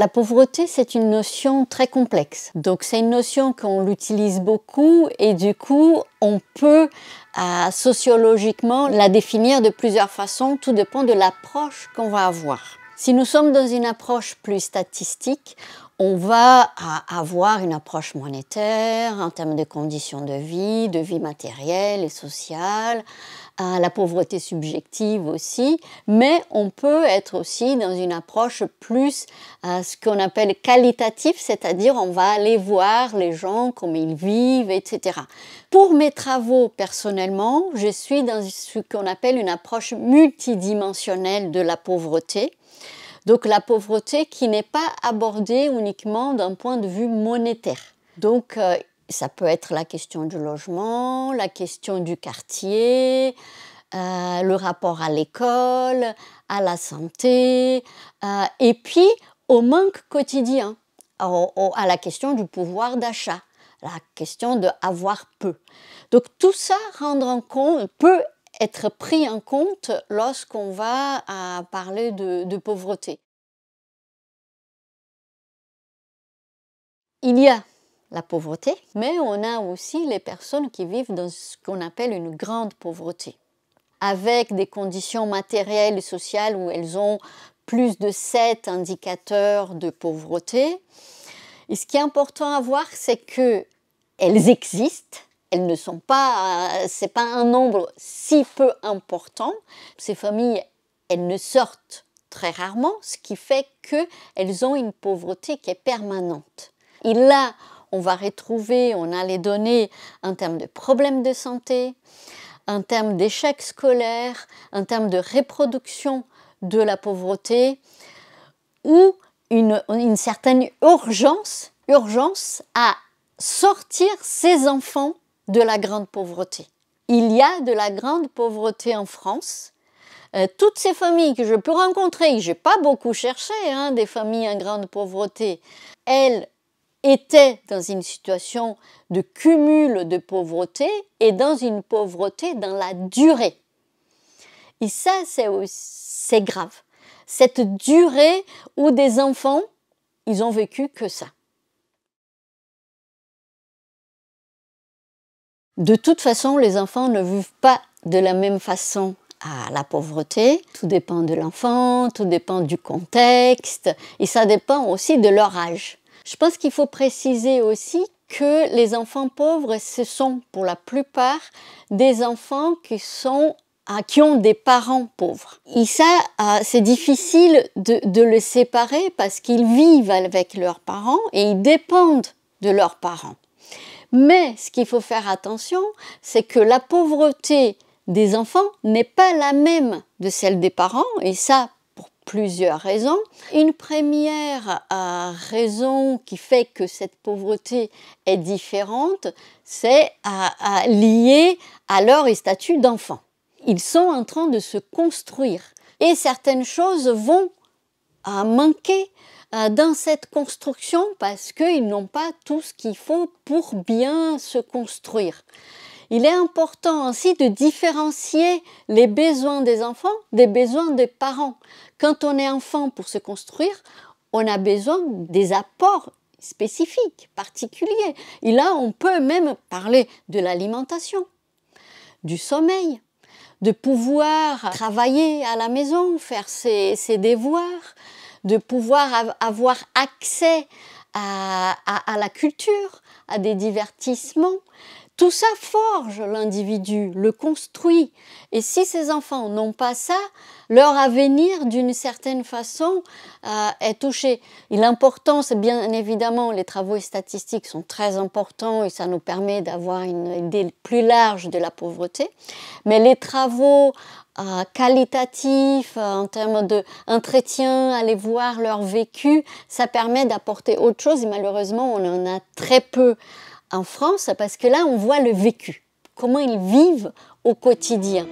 La pauvreté, c'est une notion très complexe. Donc, c'est une notion qu'on l'utilise beaucoup et du coup, on peut sociologiquement la définir de plusieurs façons. Tout dépend de l'approche qu'on va avoir. Si nous sommes dans une approche plus statistique, on va avoir une approche monétaire en termes de conditions de vie matérielle et sociale, la pauvreté subjective aussi, mais on peut être aussi dans une approche plus ce qu'on appelle qualitative, c'est-à-dire on va aller voir les gens, comment ils vivent, etc. Pour mes travaux personnellement, je suis dans ce qu'on appelle une approche multidimensionnelle de la pauvreté. Donc la pauvreté qui n'est pas abordée uniquement d'un point de vue monétaire. Donc ça peut être la question du logement, la question du quartier, le rapport à l'école, à la santé, et puis au manque quotidien, à la question du pouvoir d'achat, la question d'avoir peu. Donc tout ça rendre en compte peut être pris en compte lorsqu'on va parler de pauvreté. Il y a la pauvreté, mais on a aussi les personnes qui vivent dans ce qu'on appelle une grande pauvreté, avec des conditions matérielles et sociales où elles ont plus de 7 indicateurs de pauvreté. Et ce qui est important à voir, c'est qu'elles existent. Elles ne sont pas, c'est pas un nombre si peu important. Ces familles, elles ne sortent très rarement, ce qui fait qu'elles ont une pauvreté qui est permanente. Et là, on va retrouver, on a les données en termes de problèmes de santé, en termes d'échecs scolaires, en termes de reproduction de la pauvreté, ou une certaine urgence à sortir ces enfants de la grande pauvreté. Il y a de la grande pauvreté en France. Toutes ces familles que je peux rencontrer, je n'ai pas beaucoup cherché, des familles en grande pauvreté, elles étaient dans une situation de cumul de pauvreté et dans une pauvreté dans la durée. Et ça, c'est grave. Cette durée où des enfants, ils ont vécu que ça. De toute façon, les enfants ne vivent pas de la même façon à la pauvreté. Tout dépend de l'enfant, tout dépend du contexte et ça dépend aussi de leur âge. Je pense qu'il faut préciser aussi que les enfants pauvres, ce sont pour la plupart des enfants qui ont des parents pauvres. Et ça, c'est difficile de le séparer parce qu'ils vivent avec leurs parents et ils dépendent de leurs parents. Mais ce qu'il faut faire attention, c'est que la pauvreté des enfants n'est pas la même de celle des parents, et ça pour plusieurs raisons. Une première raison qui fait que cette pauvreté est différente, c'est liée à leur statut d'enfant. Ils sont en train de se construire et certaines choses vont manquer dans cette construction parce qu'ils n'ont pas tout ce qu'il faut pour bien se construire. Il est important aussi de différencier les besoins des enfants des besoins des parents. Quand on est enfant pour se construire, on a besoin des apports spécifiques, particuliers. Et là, on peut même parler de l'alimentation, du sommeil, de pouvoir travailler à la maison, faire ses devoirs, de pouvoir avoir accès à la culture, à des divertissements. Tout ça forge l'individu, le construit. Et si ces enfants n'ont pas ça, leur avenir, d'une certaine façon, est touché. Et l'important, c'est bien évidemment, les travaux statistiques sont très importants et ça nous permet d'avoir une idée plus large de la pauvreté. Mais les travaux qualitatifs, en termes d'entretien, aller voir leur vécu, ça permet d'apporter autre chose. Et malheureusement, on en a très peu en France parce que là, on voit le vécu, comment ils vivent au quotidien.